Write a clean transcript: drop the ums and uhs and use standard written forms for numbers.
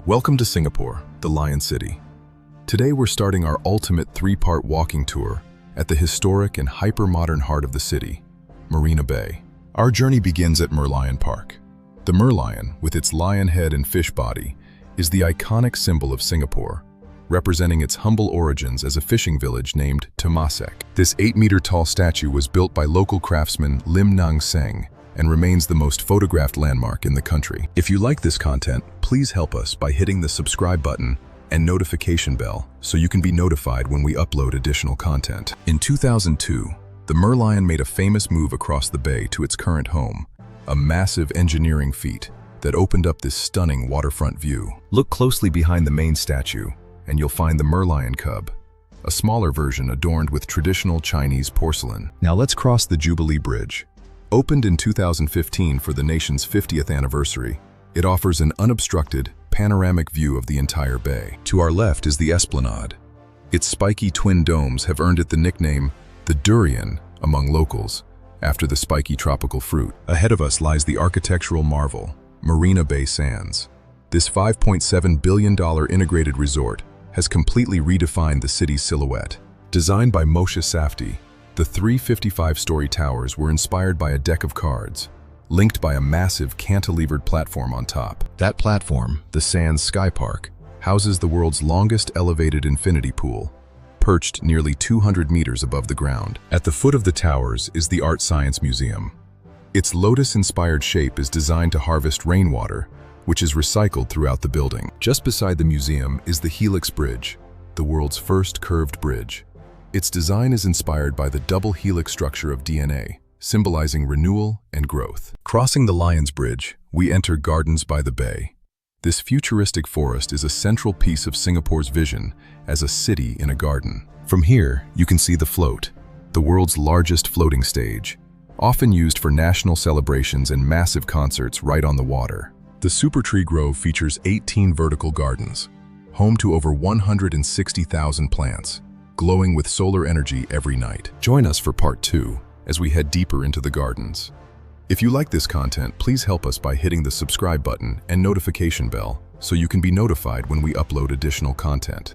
Welcome to Singapore, the Lion City. Today we're starting our ultimate three-part walking tour at the historic and hyper-modern heart of the city, Marina Bay. Our journey begins at Merlion Park. The Merlion, with its lion head and fish body, is the iconic symbol of Singapore, representing its humble origins as a fishing village named Temasek. This 8-meter-tall statue was built by local craftsman Lim Nang Seng and remains the most photographed landmark in the country. If you like this content, please help us by hitting the subscribe button and notification bell so you can be notified when we upload additional content. In 2002, the Merlion made a famous move across the bay to its current home, a massive engineering feat that opened up this stunning waterfront view. Look closely behind the main statue, and you'll find the Merlion cub, a smaller version adorned with traditional Chinese porcelain. Now let's cross the Jubilee Bridge. Opened in 2015 for the nation's 50th anniversary, it offers an unobstructed, panoramic view of the entire bay. To our left is the Esplanade. Its spiky twin domes have earned it the nickname the Durian among locals, after the spiky tropical fruit. Ahead of us lies the architectural marvel, Marina Bay Sands. This $5.7 billion integrated resort has completely redefined the city's silhouette. Designed by Moshe Safdie, the 355-story towers were inspired by a deck of cards, linked by a massive cantilevered platform on top. That platform, the Sands Sky Park, houses the world's longest elevated infinity pool, perched nearly 200 meters above the ground. At the foot of the towers is the Art Science Museum. Its lotus-inspired shape is designed to harvest rainwater, which is recycled throughout the building. Just beside the museum is the Helix Bridge, the world's first curved bridge. Its design is inspired by the double helix structure of DNA, symbolizing renewal and growth. Crossing the Lions Bridge, we enter Gardens by the Bay. This futuristic forest is a central piece of Singapore's vision as a city in a garden. From here, you can see the Float, the world's largest floating stage, often used for national celebrations and massive concerts right on the water. The Supertree Grove features 18 vertical gardens, home to over 160,000 plants, glowing with solar energy every night. Join us for part 2 as we head deeper into the gardens. If you like this content, please help us by hitting the subscribe button and notification bell so you can be notified when we upload additional content.